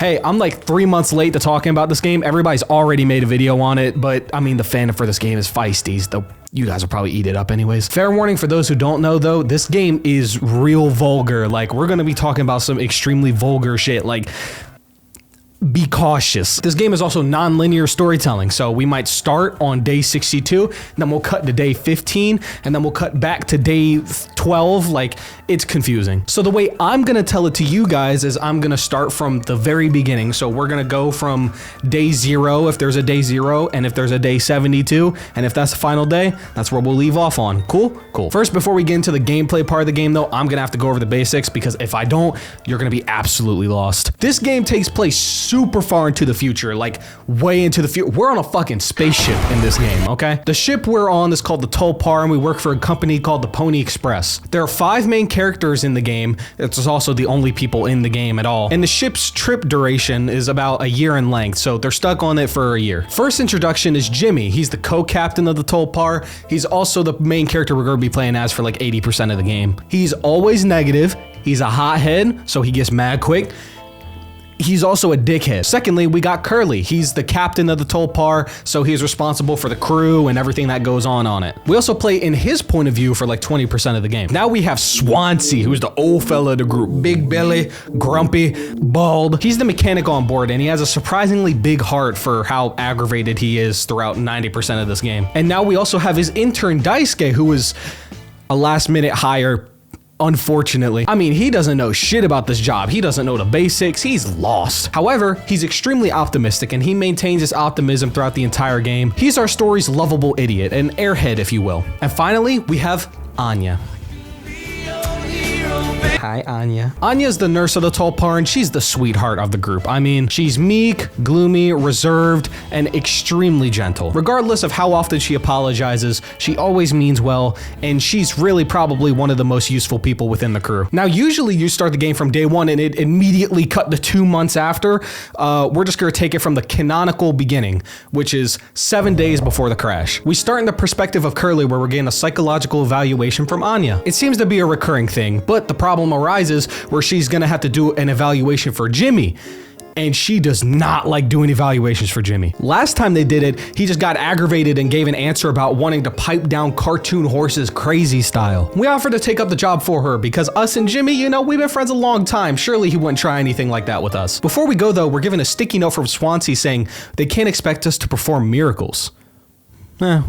Hey, I'm like 3 months late to talking about this game. Everybody's already made a video on it, but I mean, the fandom for this game is feisty, so you guys will probably eat it up anyways. Fair warning for those who don't know though, this game is real vulgar. Like, we're gonna be talking about some extremely vulgar shit, like, be cautious. This game is also non-linear storytelling, so we might start on day 62, then we'll cut to day 15, and then we'll cut back to day 12. Like, it's confusing. So the way I'm gonna tell it to you guys is I'm gonna start from the very beginning. So we're gonna go from day 0, if there's a day 0, and if there's a day 72, and if that's the final day, that's where we'll leave off on. Cool? Cool. First, before we get into the gameplay part of the game though, I'm gonna have to go over the basics, because if I don't, you're gonna be absolutely lost. This game takes place super far into the future, like way into the future. We're on a fucking spaceship in this game, okay? The ship we're on is called the Tulpar, and we work for a company called the Pony Express. There are 5 main characters in the game. It's also the only people in the game at all. And the ship's trip duration is about a year in length, so they're stuck on it for a year. First introduction is Jimmy. He's the co-captain of the Tulpar. He's also the main character we're gonna be playing as for like 80% of the game. He's always negative. He's a hothead, so he gets mad quick. He's also a dickhead. Secondly, we got Curly. He's the captain of the Tulpar, so he's responsible for the crew and everything that goes on it. We also play in his point of view for like 20% of the game. Now we have Swansea, who's the old fella of the group. Big belly, grumpy, bald. He's the mechanic on board, and he has a surprisingly big heart for how aggravated he is throughout 90% of this game. And now we also have his intern, Daisuke, who was a last-minute hire. Unfortunately. I mean, he doesn't know shit about this job. He doesn't know the basics. He's lost. However, he's extremely optimistic, and he maintains his optimism throughout the entire game. He's our story's lovable idiot, an airhead, if you will. And finally, we have Anya. Hi, Anya. Anya's the nurse of the Tulpar, and she's the sweetheart of the group. I mean, she's meek, gloomy, reserved, and extremely gentle. Regardless of how often she apologizes, she always means well, and she's really probably one of the most useful people within the crew. Now, usually you start the game from day 1 and it immediately cut to 2 months after. We're just gonna take it from the canonical beginning, which is 7 days before the crash. We start in the perspective of Curly, where we're getting a psychological evaluation from Anya. It seems to be a recurring thing, but the problem arises where she's gonna have to do an evaluation for Jimmy, and she does not like doing evaluations for Jimmy. Last time they did it, he just got aggravated and gave an answer about wanting to pipe down cartoon horses crazy style. We offered to take up the job for her because us and Jimmy, you know, we've been friends a long time. Surely he wouldn't try anything like that with us. Before we go though, we're given a sticky note from Swansea saying they can't expect us to perform miracles.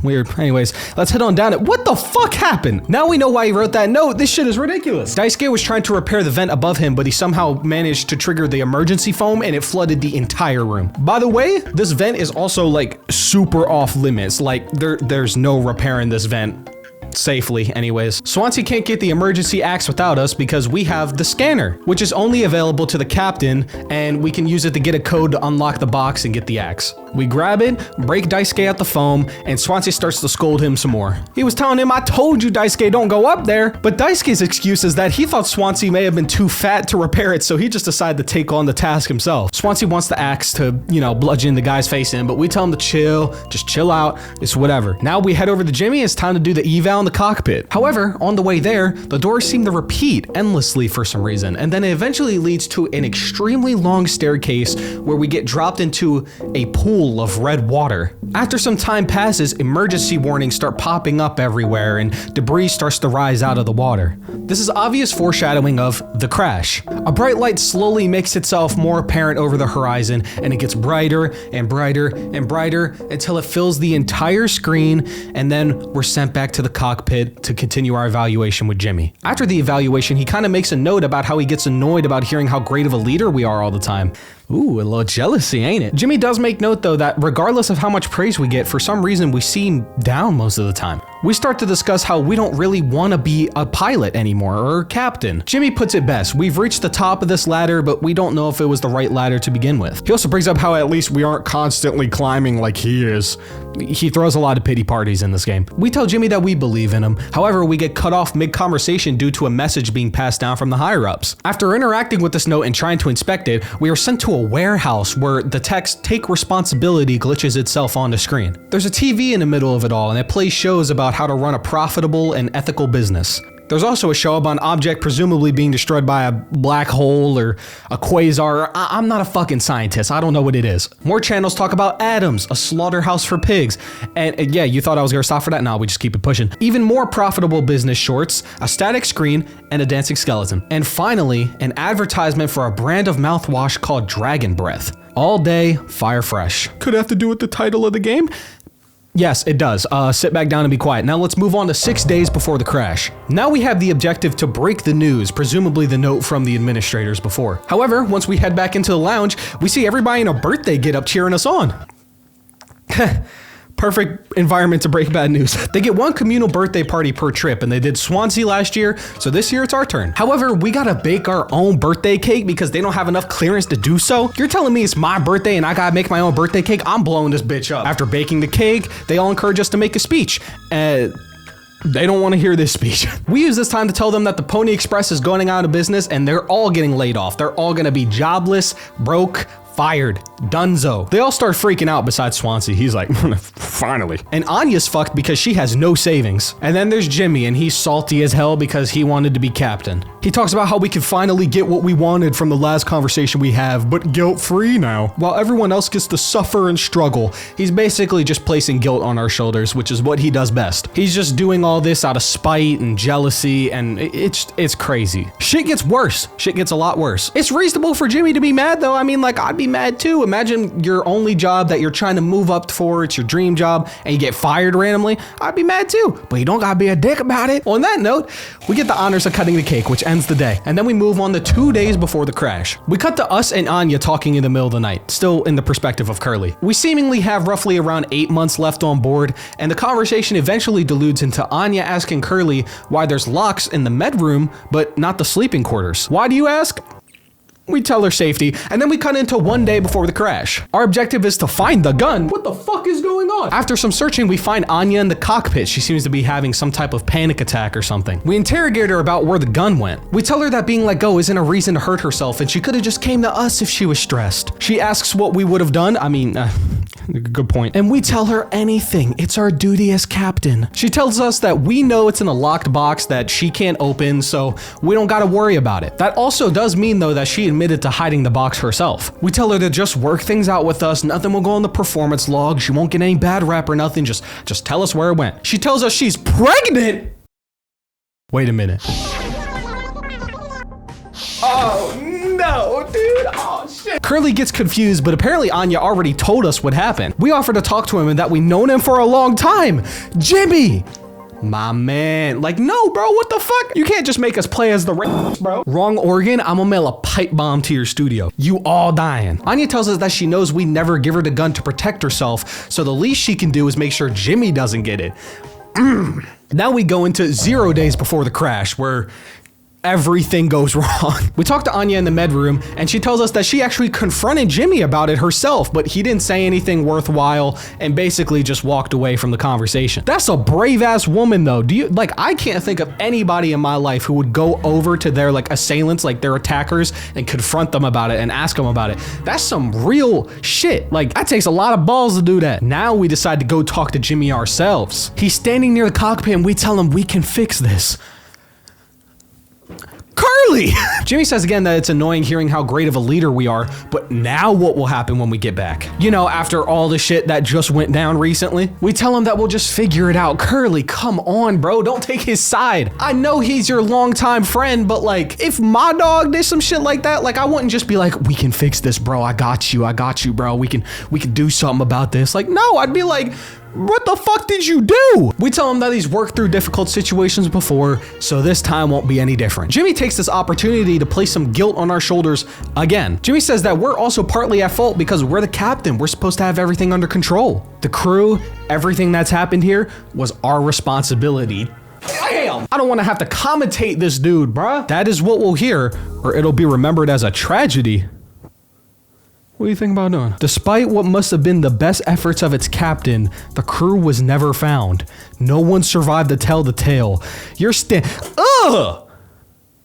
Weird. Anyways, let's head on down it. What the fuck happened? Now we know why he wrote that note. This shit is ridiculous. Daisuke was trying to repair the vent above him, but he somehow managed to trigger the emergency foam, and it flooded the entire room. By the way, this vent is also like super off limits. Like there's no repairing this vent safely anyways. Swansea can't get the emergency axe without us because we have the scanner, which is only available to the captain, and we can use it to get a code to unlock the box and get the axe. We grab it, break Daisuke out the foam, and Swansea starts to scold him some more. He was telling him, I told you, Daisuke, don't go up there. But Daisuke's excuse is that he thought Swansea may have been too fat to repair it, so he just decided to take on the task himself. Swansea wants the axe to, you know, bludgeon the guy's face in, but we tell him to chill, just chill out, it's whatever. Now we head over to Jimmy, it's time to do the eval in the cockpit. However, on the way there, the doors seem to repeat endlessly for some reason, and then it eventually leads to an extremely long staircase where we get dropped into a pool of red water. After some time passes, emergency warnings start popping up everywhere and debris starts to rise out of the water. This is obvious foreshadowing of the crash. A bright light slowly makes itself more apparent over the horizon, and it gets brighter and brighter and brighter until it fills the entire screen, and then we're sent back to the cockpit to continue our evaluation with Jimmy. After the evaluation, he kind of makes a note about how he gets annoyed about hearing how great of a leader we are all the time. Ooh, a little jealousy, ain't it? Jimmy does make note though that regardless of how much praise we get, for some reason we seem down most of the time. We start to discuss how we don't really want to be a pilot anymore, or captain. Jimmy puts it best, we've reached the top of this ladder, but we don't know if it was the right ladder to begin with. He also brings up how at least we aren't constantly climbing like he is. He throws a lot of pity parties in this game. We tell Jimmy that we believe in him, however we get cut off mid-conversation due to a message being passed down from the higher-ups. After interacting with this note and trying to inspect it, we are sent to a warehouse where the text "Take responsibility" glitches itself on the screen. There's a TV in the middle of it all, and it plays shows about how to run a profitable and ethical business. There's also a show up on object presumably being destroyed by a black hole or a quasar. I'm not a fucking scientist. I don't know what it is. More channels talk about atoms, a slaughterhouse for pigs. And yeah, you thought I was gonna stop for that? No, we just keep it pushing. Even more profitable business shorts, a static screen, and a dancing skeleton. And finally, an advertisement for a brand of mouthwash called Dragon Breath. All day, fire fresh. Could it have to do with the title of the game? Yes, it does. Sit back down and be quiet. Now let's move on to 6 days before the crash. Now we have the objective to break the news, presumably the note from the administrators before. However, once we head back into the lounge, we see everybody in a birthday get-up cheering us on. Perfect environment to break bad news. They get one communal birthday party per trip, and they did Swansea last year, so this year it's our turn. However, we gotta bake our own birthday cake because they don't have enough clearance to do so. You're telling me it's my birthday and I gotta make my own birthday cake? I'm blowing this bitch up. After baking the cake, they all encourage us to make a speech. They don't want to hear this speech. We use this time to tell them that the Pony Express is going out of business and they're all getting laid off. They're all gonna be jobless, broke, fired, dunzo. They all start freaking out besides Swansea. He's like, finally. And Anya's fucked because she has no savings. And then there's Jimmy, and he's salty as hell because he wanted to be captain. He talks about how we can finally get what we wanted from the last conversation we have, but guilt-free now. While everyone else gets to suffer and struggle, he's basically just placing guilt on our shoulders, which is what he does best. He's just doing all this out of spite and jealousy, and it's crazy. Shit gets worse. Shit gets a lot worse. It's reasonable for Jimmy to be mad though. I mean, like, I'd be mad too. Imagine your only job that you're trying to move up for, it's your dream job, and you get fired randomly. I'd be mad too, but you don't gotta be a dick about it. On that note, we get the honors of cutting the cake, which ends the day. And then we move on to 2 days before the crash. We cut to us and Anya talking in the middle of the night, still in the perspective of Curly. We seemingly have roughly around 8 months left on board, and the conversation eventually deludes into Anya asking Curly why there's locks in the med room, but not the sleeping quarters. Why do you ask? We tell her safety, and then we cut into 1 day before the crash. Our objective is to find the gun. What the fuck is going on? After some searching, we find Anya in the cockpit. She seems to be having some type of panic attack or something. We interrogate her about where the gun went. We tell her that being let go isn't a reason to hurt herself, and she could have just came to us if she was stressed. She asks what we would have done. I mean, good point. And we tell her anything. It's our duty as captain. She tells us that we know it's in a locked box that she can't open, so we don't gotta worry about it. That also does mean though that she admitted to hiding the box herself. We tell her to just work things out with us. Nothing will go on the performance log. She won't get any bad rap or nothing. Just tell us where it went. She tells us she's pregnant. Wait a minute. Oh no, dude. Oh shit. Curly gets confused, but apparently Anya already told us what happened. We offer to talk to him and that we've known him for a long time. Jimmy! My man. Like, no, bro, what the fuck? You can't just make us play as the bro. Wrong organ, I'm gonna mail a pipe bomb to your studio. You all dying. Anya tells us that she knows we never give her the gun to protect herself, so the least she can do is make sure Jimmy doesn't get it. Now we go into 0 days before the crash, where everything goes wrong. We talk to Anya in the med room, and she tells us that she actually confronted Jimmy about it herself, but he didn't say anything worthwhile and basically just walked away from the conversation. That's a brave ass woman though. I can't think of anybody in my life who would go over to their assailants, their attackers, and confront them about it and ask them about it. That's some real shit. That takes a lot of balls to do that. Now we decide to go talk to Jimmy ourselves. He's standing near the cockpit and we tell him we can fix this. Curly! Jimmy says again that it's annoying hearing how great of a leader we are, but now what will happen when we get back? You know, after all the shit that just went down recently? We tell him that we'll just figure it out. Curly, come on, bro, don't take his side. I know he's your longtime friend, but if my dog did some shit like that, I wouldn't just be like, we can fix this, bro, I got you, bro, we can do something about this. No, I'd be like, what the fuck did you do? We tell him that he's worked through difficult situations before, so this time won't be any different. Jimmy takes this opportunity to place some guilt on our shoulders again. Jimmy says that we're also partly at fault because we're the captain. We're supposed to have everything under control. The crew, everything that's happened here was our responsibility. Damn! I don't want to have to commentate this dude, bruh. That is what we'll hear, or it'll be remembered as a tragedy. What do you think about doing? Despite what must have been the best efforts of its captain, the crew was never found. No one survived to tell the tale. Ugh!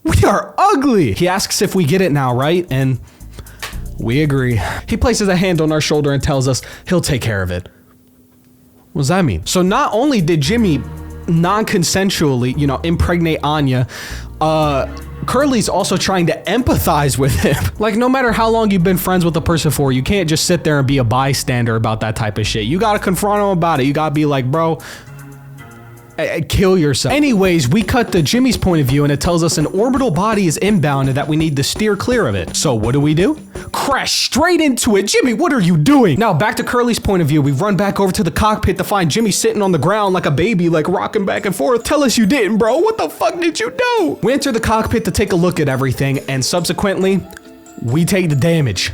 We are ugly! He asks if we get it now, right? And we agree. He places a hand on our shoulder and tells us he'll take care of it. What does that mean? So not only did Jimmy non-consensually, you know, impregnate Anya, Curly's also trying to empathize with him. Like, no matter how long you've been friends with a person for, you can't just sit there and be a bystander about that type of shit. You gotta confront him about it. You gotta be like, bro, kill yourself. Anyways, we cut to Jimmy's point of view and it tells us an orbital body is inbound and that we need to steer clear of it. So what do? Crash straight into it. Jimmy, what are you doing? Now back to Curly's point of view. We run back over to the cockpit to find Jimmy sitting on the ground like a baby, like rocking back and forth. Tell us you didn't, bro. What the fuck did you do? We enter the cockpit to take a look at everything and subsequently, we take the damage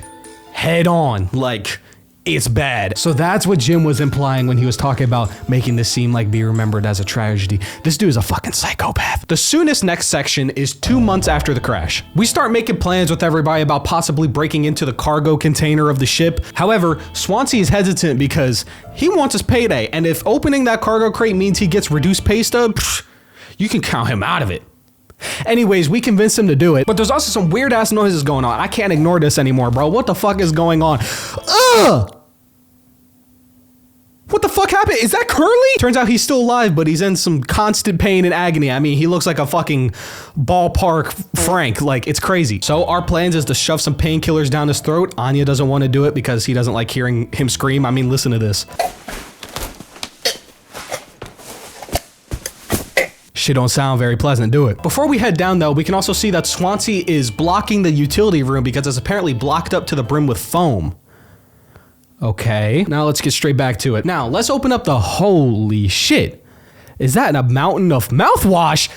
head on. Like, it's bad. So that's what Jim was implying when he was talking about making this seem like be remembered as a tragedy. This dude is a fucking psychopath. The soonest next section is 2 months after the crash. We start making plans with everybody about possibly breaking into the cargo container of the ship. However, Swansea is hesitant because he wants his payday. And if opening that cargo crate means he gets reduced pay stub, you can count him out of it. Anyways, we convinced him to do it, but there's also some weird ass noises going on. I can't ignore this anymore, bro. What the fuck is going on? Ugh! What the fuck happened? Is that Curly? Turns out he's still alive, but he's in some constant pain and agony. I mean, he looks like a fucking ballpark Frank. Like, it's crazy. So our plans is to shove some painkillers down his throat. Anya doesn't want to do it because he doesn't like hearing him scream. I mean, listen to this. Shit don't sound very pleasant, do it. Before we head down though, we can also see that Swansea is blocking the utility room because it's apparently blocked up to the brim with foam. Okay, now let's get straight back to it. Now, let's open up the holy shit. Is that a mountain of mouthwash?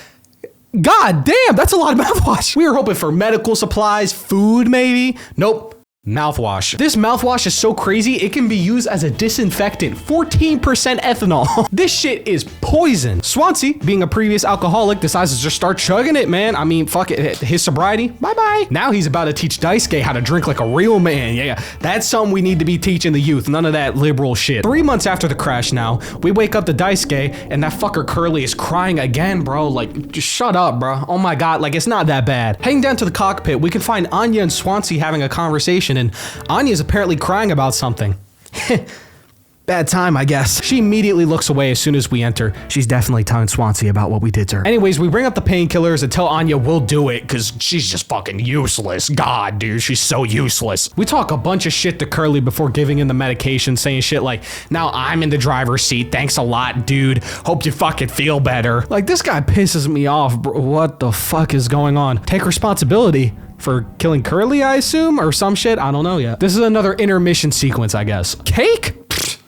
God damn, that's a lot of mouthwash. We were hoping for medical supplies, food maybe. Nope. Mouthwash. This mouthwash is so crazy, it can be used as a disinfectant. 14% ethanol. This shit is poison. Swansea, being a previous alcoholic, decides to just start chugging it, man. I mean, fuck it. His sobriety, bye-bye. Now he's about to teach Daisuke how to drink like a real man. Yeah, that's something we need to be teaching the youth. None of that liberal shit. 3 months after the crash now, we wake up to Daisuke, and that fucker Curly is crying again, bro. Like, just shut up, bro. Oh my God, like, it's not that bad. Heading down to the cockpit, we can find Anya and Swansea having a conversation, and Anya's apparently crying about something. Bad time, I guess. She immediately looks away as soon as we enter. She's definitely telling Swansea about what we did to her. Anyways, we bring up the painkillers and tell Anya we'll do it because she's just fucking useless. God, dude, she's so useless. We talk a bunch of shit to Curly before giving him the medication, saying shit like, now I'm in the driver's seat. Thanks a lot, dude. Hope you fucking feel better. Like, this guy pisses me off, bro. What the fuck is going on? Take responsibility. For killing Curly, I assume, or some shit. I don't know yet. This is another intermission sequence, I guess. Cake? Pfft.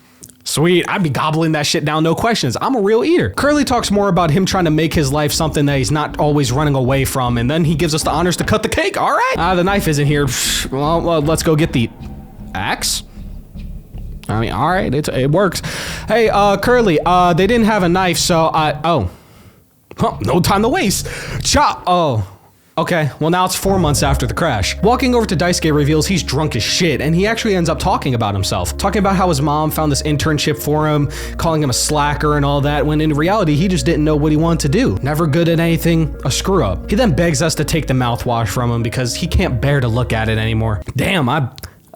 Sweet, I'd be gobbling that shit down, no questions. I'm a real eater. Curly talks more about him trying to make his life something that he's not always running away from, and then he gives us the honors to cut the cake. All right. The knife isn't here. Pfft. Well, let's go get the axe. I mean, all right, it works. Hey, Curly, they didn't have a knife, so oh. Huh, no time to waste. Chop. Oh. Okay, well now it's 4 months after the crash. Walking over to Daisuke reveals he's drunk as shit, and he actually ends up talking about himself. Talking about how his mom found this internship for him, calling him a slacker and all that, when in reality, he just didn't know what he wanted to do. Never good at anything, a screw up. He then begs us to take the mouthwash from him because he can't bear to look at it anymore. Damn,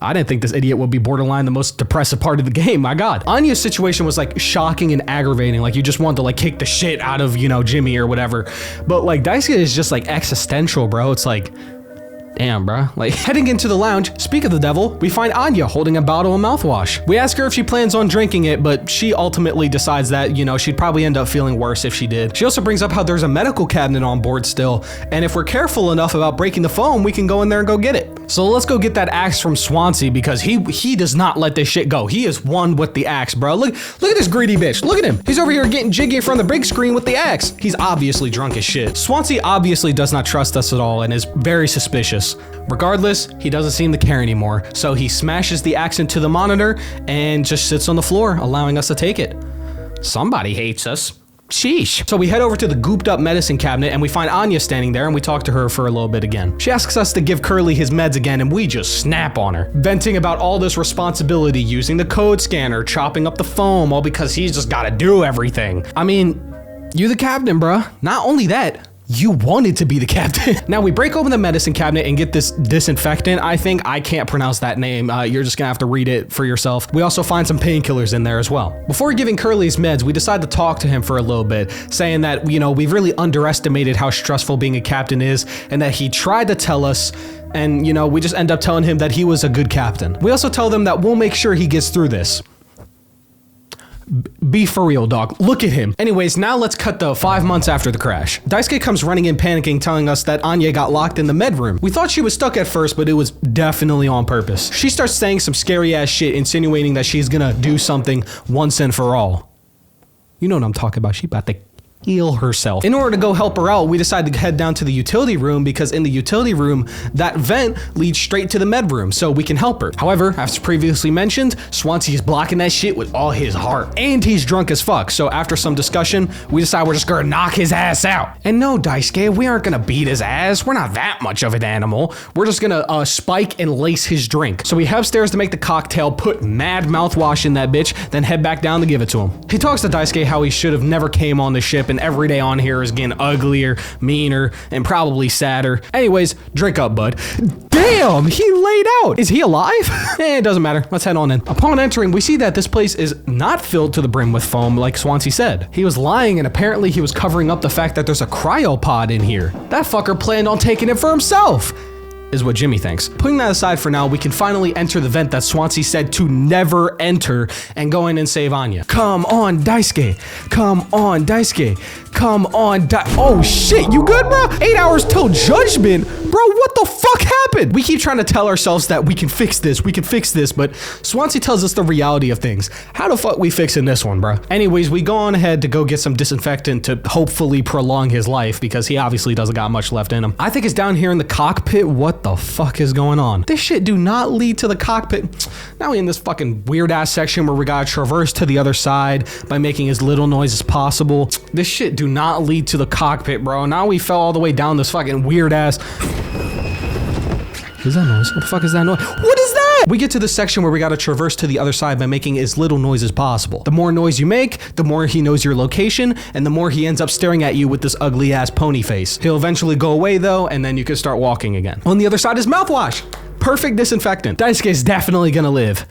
I didn't think this idiot would be borderline the most depressive part of the game, my God. Anya's situation was like shocking and aggravating, like you just wanted to like kick the shit out of, you know, Jimmy or whatever. But like Daisuke is just like existential, bro. It's like, damn, bro. Like, heading into the lounge, speak of the devil, we find Anya holding a bottle of mouthwash. We ask her if she plans on drinking it, but she ultimately decides that, you know, she'd probably end up feeling worse if she did. She also brings up how there's a medical cabinet on board still, and if we're careful enough about breaking the foam, we can go in there and go get it. So let's go get that axe from Swansea because he does not let this shit go. He is one with the axe, bro. Look at this greedy bitch. Look at him. He's over here getting jiggy in front of the big screen with the axe. He's obviously drunk as shit. Swansea obviously does not trust us at all and is very suspicious. Regardless, he doesn't seem to care anymore, so he smashes the axe into the monitor and just sits on the floor, allowing us to take it. Somebody hates us. Sheesh. So we head over to the gooped up medicine cabinet and we find Anya standing there and we talk to her for a little bit again. She asks us to give Curly his meds again and we just snap on her, venting about all this responsibility, using the code scanner, chopping up the foam, all because he's just gotta do everything. I mean, you the captain, bruh. Not only that, You wanted to be the captain. Now we break open the medicine cabinet and get this disinfectant. I can't pronounce that name. You're just gonna have to read it for yourself. We also find some painkillers in there as well. Before giving Curly's meds, we decide to talk to him for a little bit, saying that, you know, we've really underestimated how stressful being a captain is, and that he tried to tell us, and, you know, we just end up telling him that he was a good captain. We also tell them that we'll make sure he gets through this. Be for real, dog. Look at him. Anyways, now let's cut to 5 months after the crash. Daisuke comes running in panicking, telling us that Anya got locked in the med room. We thought she was stuck at first, but it was definitely on purpose. She starts saying some scary ass shit, insinuating that she's gonna do something once and for all. You know what I'm talking about. She about to heal herself. In order to go help her out, we decided to head down to the utility room, because in the utility room, that vent leads straight to the med room, so we can help her. However, as previously mentioned, Swansea is blocking that shit with all his heart. And he's drunk as fuck, so after some discussion, we decide we're just gonna knock his ass out. And no, Daisuke, we aren't gonna beat his ass. We're not that much of an animal. We're just gonna spike and lace his drink. So we head upstairs to make the cocktail, put mad mouthwash in that bitch, then head back down to give it to him. He talks to Daisuke how he should have never came on the ship, and every day on here is getting uglier, meaner, and probably sadder. Anyways, drink up, bud. Damn, he laid out. Is he alive? It doesn't matter. Let's head on in. Upon entering, we see that this place is not filled to the brim with foam like Swansea said. He was lying, and apparently he was covering up the fact that there's a cryopod in here. That fucker planned on taking it for himself, is what Jimmy thinks. Putting that aside for now, we can finally enter the vent that Swansea said to never enter and go in and save Anya. Come on, Daisuke. Come on, Daisuke. Come on, oh shit, you good, bro? 8 hours till judgment? Bro, what the fuck happened? We keep trying to tell ourselves that we can fix this, but Swansea tells us the reality of things. How the fuck we fixing this one, bro? Anyways, we go on ahead to go get some disinfectant to hopefully prolong his life, because he obviously doesn't got much left in him. I think it's down here in the cockpit. What the fuck is going on? This shit do not lead to the cockpit. Now we in this fucking weird ass section where we gotta traverse to the other side by making as little noise as possible. This shit do not lead to the cockpit, bro. Now we fell all the way down this fucking weird ass. What is that noise? What the fuck is that noise? What is that? We get to the section where we gotta traverse to the other side by making as little noise as possible. The more noise you make, the more he knows your location, and the more he ends up staring at you with this ugly ass pony face. He'll eventually go away though, and then you can start walking again. On the other side is mouthwash. Perfect disinfectant. Daisuke is definitely gonna live.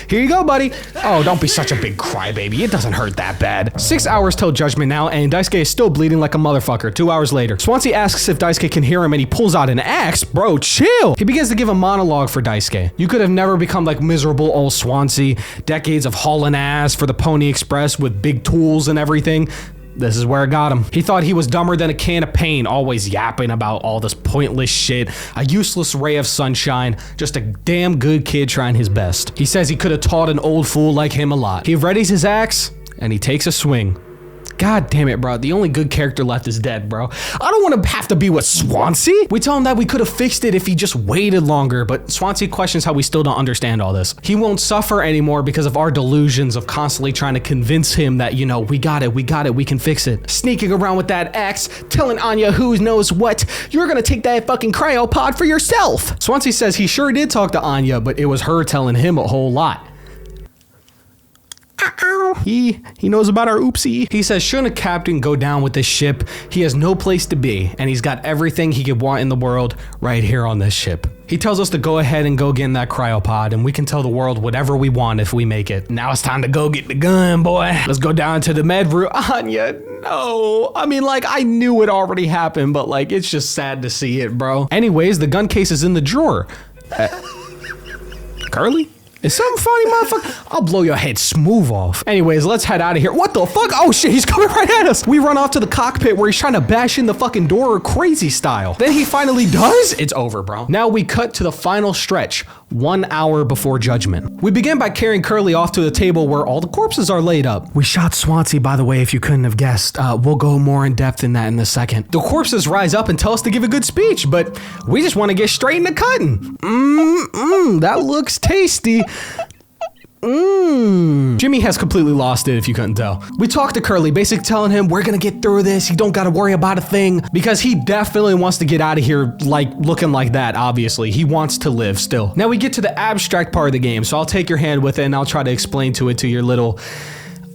Here you go, buddy. Oh, don't be such a big crybaby. It doesn't hurt that bad. 6 hours till judgment now, and Daisuke is still bleeding like a motherfucker. 2 hours later, Swansea asks if Daisuke can hear him, and he pulls out an axe. Bro, chill. He begins to give a monologue for Daisuke. You could have never become like miserable old Swansea. Decades of hauling ass for the Pony Express with big tools and everything. This is where it got him. He thought he was dumber than a can of paint, always yapping about all this pointless shit. A useless ray of sunshine, just a damn good kid trying his best. He says he could have taught an old fool like him a lot. He readies his axe, and he takes a swing. God damn it, bro. The only good character left is dead, bro. I don't want to have to be with Swansea. We tell him that we could have fixed it if he just waited longer, but Swansea questions how we still don't understand all this. He won't suffer anymore because of our delusions of constantly trying to convince him that, you know, we got it, we can fix it. Sneaking around with that axe, telling Anya who knows what, you're gonna take that fucking cryopod for yourself. Swansea says he sure did talk to Anya, but it was her telling him a whole lot. He knows about our oopsie. He says, shouldn't a captain go down with this ship? He has no place to be, and he's got everything he could want in the world right here on this ship. He tells us to go ahead and go get in that cryopod, and we can tell the world whatever we want if we make it. Now it's time to go get the gun, boy. Let's go down to the med room. Anya, no. I mean, like, I knew it already happened, but like, it's just sad to see it, bro. Anyways, the gun case is in the drawer. Curly? Is something funny, motherfucker? I'll blow your head smooth off. Anyways, let's head out of here. What the fuck? Oh shit, he's coming right at us. We run off to the cockpit where he's trying to bash in the fucking door crazy style. Then he finally does. It's over, bro. Now we cut to the final stretch, 1 hour before judgment. We begin by carrying Curly off to the table where all the corpses are laid up. We shot Swansea, by the way, if you couldn't have guessed. We'll go more in depth in that in a second. The corpses rise up and tell us to give a good speech, but we just want to get straight into cutting. That looks tasty. Jimmy has completely lost it, if you couldn't tell. We talked to Curly, basically telling him we're gonna get through this, you don't gotta worry about a thing, because he definitely wants to get out of here like looking like that, obviously. He wants to live still. Now we get to the abstract part of the game, so I'll take your hand with it and I'll try to explain to it to your little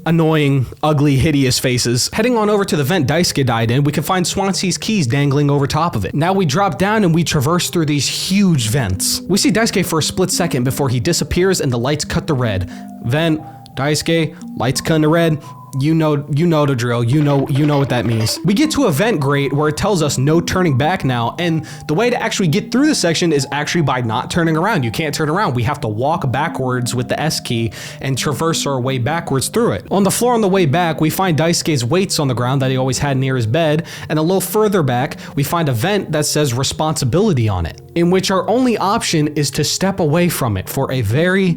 annoying, ugly, hideous faces. Heading on over to the vent Daisuke died in, we can find Swansea's keys dangling over top of it. Now we drop down and we traverse through these huge vents. We see Daisuke for a split second before he disappears and the lights cut to red. Vent, Daisuke, lights cut to red. You know the drill. You know what that means. We get to a vent grate where it tells us no turning back now, and the way to actually get through this section is actually by not turning around. You can't turn around. We have to walk backwards with the S key and traverse our way backwards through it. On the floor on the way back, we find Daisuke's weights on the ground that he always had near his bed, and a little further back, we find a vent that says responsibility on it, in which our only option is to step away from it for a very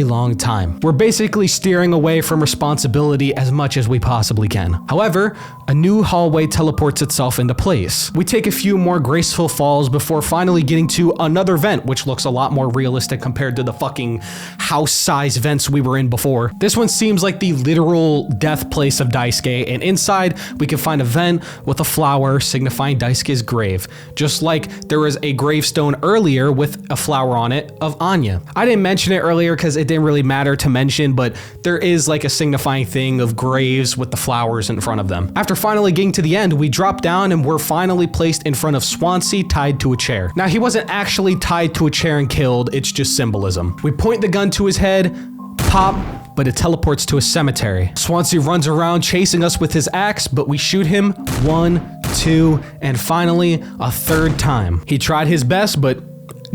long time. We're basically steering away from responsibility as much as we possibly can. However, a new hallway teleports itself into place. We take a few more graceful falls before finally getting to another vent, which looks a lot more realistic compared to the fucking house-sized vents we were in before. This one seems like the literal death place of Daisuke, and inside we can find a vent with a flower signifying Daisuke's grave, just like there was a gravestone earlier with a flower on it of Anya. I didn't mention it earlier because it didn't really matter to mention, but there is like a signifying thing of graves with the flowers in front of them. After finally getting to the end, we drop down and we're finally placed in front of Swansea tied to a chair. Now, he wasn't actually tied to a chair and killed, it's just symbolism. We point the gun to his head, pop, but it teleports to a cemetery. Swansea runs around chasing us with his axe, but we shoot him 1, 2, and finally a third time. He tried his best, but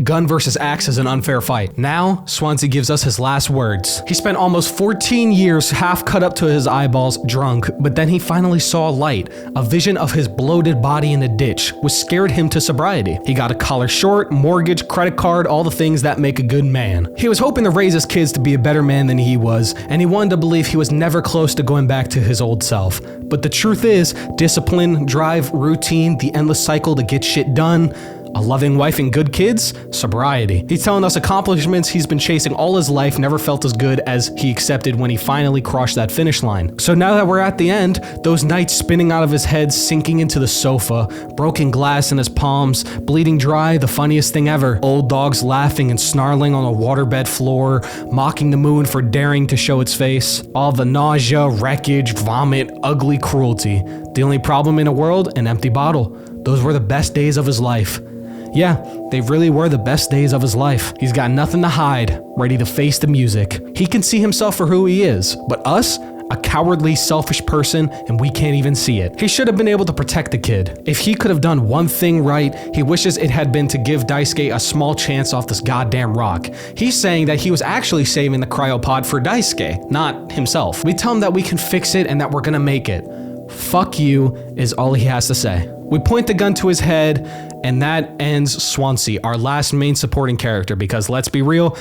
gun versus axe is an unfair fight. Now, Swansea gives us his last words. He spent almost 14 years half cut up to his eyeballs, drunk, but then he finally saw light. A vision of his bloated body in a ditch, which scared him to sobriety. He got a collar short, mortgage, credit card, all the things that make a good man. He was hoping to raise his kids to be a better man than he was, and he wanted to believe he was never close to going back to his old self. But the truth is, discipline, drive, routine, the endless cycle to get shit done, a loving wife and good kids, sobriety. He's telling us accomplishments he's been chasing all his life never felt as good as he accepted when he finally crossed that finish line. So now that we're at the end, those nights spinning out of his head, sinking into the sofa, broken glass in his palms, bleeding dry, the funniest thing ever. Old dogs laughing and snarling on a waterbed floor, mocking the moon for daring to show its face. All the nausea, wreckage, vomit, ugly cruelty. The only problem in a world, an empty bottle. Those were the best days of his life. Yeah, they really were the best days of his life. He's got nothing to hide, ready to face the music. He can see himself for who he is, but us, a cowardly, selfish person, and we can't even see it. He should have been able to protect the kid. If he could have done one thing right, he wishes it had been to give Daisuke a small chance off this goddamn rock. He's saying that he was actually saving the cryopod for Daisuke, not himself. We tell him that we can fix it and that we're gonna make it. Fuck you is all he has to say. We point the gun to his head, and that ends Swansea, our last main supporting character, because let's be real,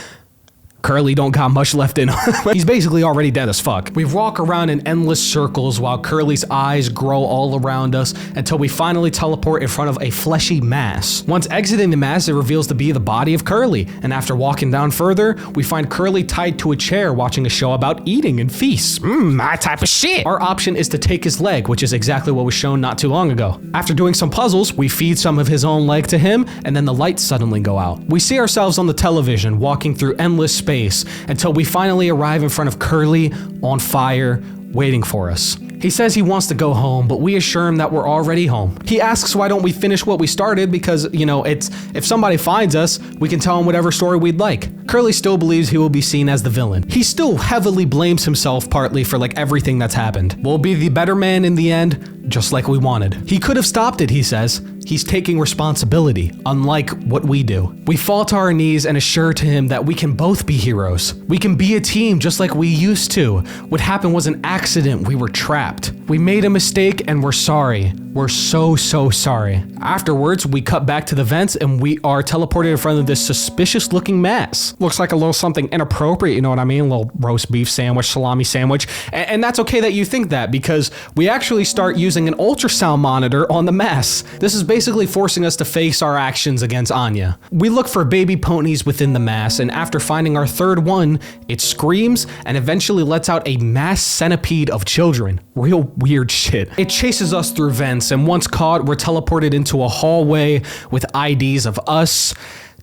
Curly don't got much left in him. He's basically already dead as fuck. We walk around in endless circles while Curly's eyes grow all around us until we finally teleport in front of a fleshy mass. Once exiting the mass, it reveals to be the body of Curly, and after walking down further, we find Curly tied to a chair watching a show about eating and feasts. My type of shit. Our option is to take his leg, which is exactly what was shown not too long ago. After doing some puzzles, we feed some of his own leg to him, and then the lights suddenly go out. We see ourselves on the television walking through endless space until we finally arrive in front of Curly, on fire, waiting for us. He says he wants to go home, but we assure him that we're already home. He asks why don't we finish what we started because, you know, it's if somebody finds us, we can tell him whatever story we'd like. Curly still believes he will be seen as the villain. He still heavily blames himself partly for like everything that's happened. We'll be the better man in the end, just like we wanted. He could have stopped it, he says. He's taking responsibility, unlike what we do. We fall to our knees and assure to him that we can both be heroes. We can be a team just like we used to. What happened was an accident. We were trapped. We made a mistake and we're sorry. We're so sorry. Afterwards, we cut back to the vents and we are teleported in front of this suspicious looking mass. Looks like a little something inappropriate, you know what I mean? A little roast beef sandwich, salami sandwich. And that's okay that you think that because we actually start using an ultrasound monitor on the mass. This is basically forcing us to face our actions against Anya. We look for baby ponies within the mass, and after finding our third one, it screams and eventually lets out a mass centipede of children. Real weird shit. It chases us through vents, and once caught, we're teleported into a hallway with IDs of us,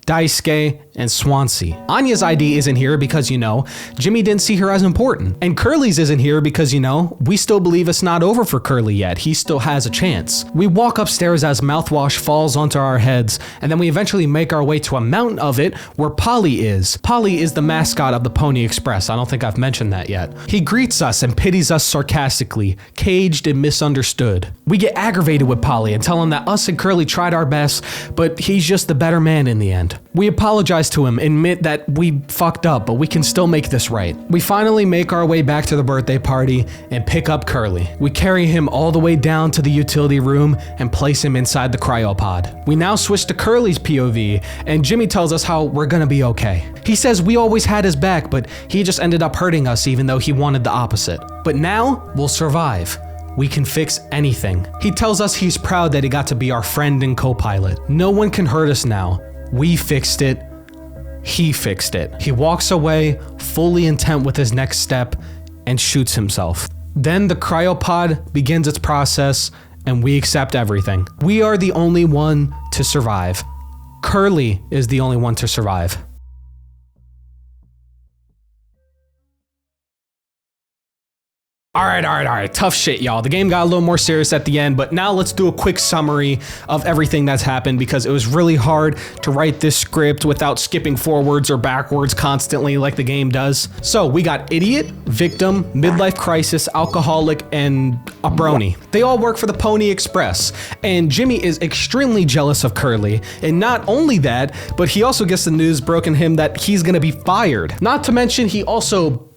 Daisuke, and Swansea. Anya's ID isn't here because, Jimmy didn't see her as important. And Curly's isn't here because, we still believe it's not over for Curly yet. He still has a chance. We walk upstairs as mouthwash falls onto our heads, and then we eventually make our way to a mountain of it where Polly is. Polly is the mascot of the Pony Express. I don't think I've mentioned that yet. He greets us and pities us sarcastically, caged and misunderstood. We get aggravated with Polly and tell him that us and Curly tried our best, but he's just the better man in the end. We apologize to him, admit that we fucked up, but we can still make this right. We finally make our way back to the birthday party and pick up Curly. We carry him all the way down to the utility room and place him inside the cryopod. We now switch to Curly's POV, and Jimmy tells us how we're gonna be okay. He says we always had his back, but he just ended up hurting us even though he wanted the opposite. But now, we'll survive. We can fix anything. He tells us he's proud that he got to be our friend and co-pilot. No one can hurt us now. We fixed it. He fixed it. He walks away, fully intent with his next step, and shoots himself. Then the cryopod begins its process, and we accept everything. We are the only one to survive. Curly is the only one to survive. All right. Tough shit, y'all. The game got a little more serious at the end, but now let's do a quick summary of everything that's happened because it was really hard to write this script without skipping forwards or backwards constantly like the game does. So we got idiot, victim, midlife crisis, alcoholic, and a brony. They all work for the Pony Express, and Jimmy is extremely jealous of Curly. And not only that, but he also gets the news broken him that he's gonna be fired. Not to mention he also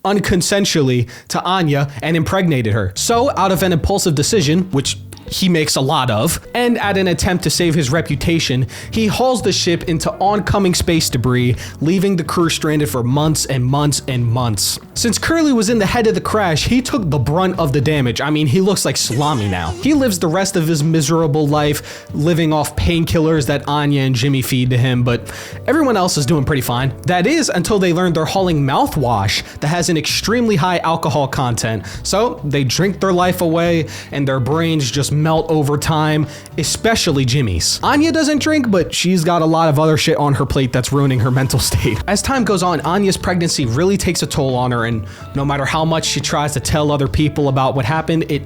unconsensually to Anya and impregnated her. So out of an impulsive decision, which he makes a lot of, and at an attempt to save his reputation, he hauls the ship into oncoming space debris, leaving the crew stranded for months and months and months. Since Curly was in the head of the crash, he took the brunt of the damage. I mean, he looks like salami now. He lives the rest of his miserable life living off painkillers that Anya and Jimmy feed to him, but everyone else is doing pretty fine. That is until they learn they're hauling mouthwash that has an extremely high alcohol content. So they drink their life away and their brains just melt over time, especially Jimmy's. Anya doesn't drink, but she's got a lot of other shit on her plate that's ruining her mental state. As time goes on, Anya's pregnancy really takes a toll on her, and no matter how much she tries to tell other people about what happened, it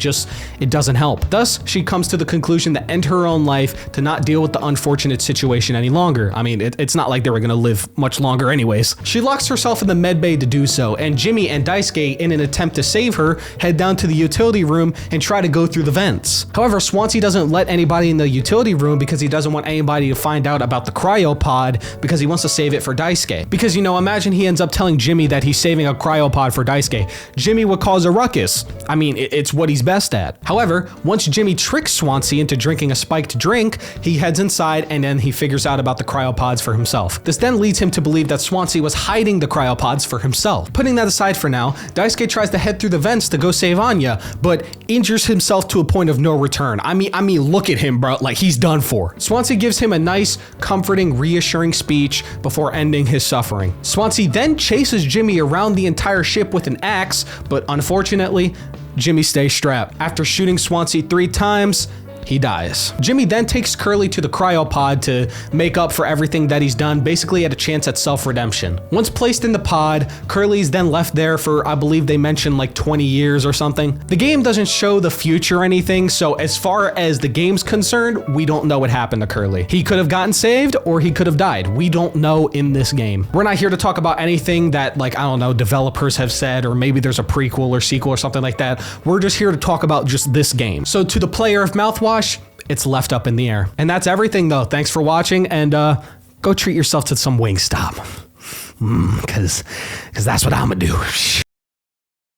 doesn't help. Thus, she comes to the conclusion to end her own life to not deal with the unfortunate situation any longer. I mean, it's not like they were gonna live much longer anyways. She locks herself in the med bay to do so, and Jimmy and Daisuke, in an attempt to save her, head down to the utility room and try to go through the vents. However, Swansea doesn't let anybody in the utility room because he doesn't want anybody to find out about the cryopod because he wants to save it for Daisuke. Because, imagine he ends up telling Jimmy that he's saving a cryopod for Daisuke. Jimmy would cause a ruckus. I mean, it's what he's best at. However, once Jimmy tricks Swansea into drinking a spiked drink, he heads inside and then he figures out about the cryopods for himself. This then leads him to believe that Swansea was hiding the cryopods for himself. Putting that aside for now, Daisuke tries to head through the vents to go save Anya, but injures himself to a point of no return. I mean, look at him, bro. Like, he's done for. Swansea gives him a nice, comforting, reassuring speech before ending his suffering. Swansea then chases Jimmy around the entire ship with an axe, but unfortunately, Jimmy stays strapped. After shooting Swansea 3 times, he dies. Jimmy then takes Curly to the cryopod to make up for everything that he's done, basically at a chance at self-redemption. Once placed in the pod, Curly's then left there for, I believe they mentioned like 20 years or something. The game doesn't show the future or anything, so as far as the game's concerned, we don't know what happened to Curly. He could have gotten saved or he could have died. We don't know in this game. We're not here to talk about anything that, like, I don't know, developers have said, or maybe there's a prequel or sequel or something like that. We're just here to talk about just this game. So to the player of Mouthwash, it's left up in the air. And that's everything though. Thanks for watching, and go treat yourself to some Wingstop. Cause that's what I'm gonna do.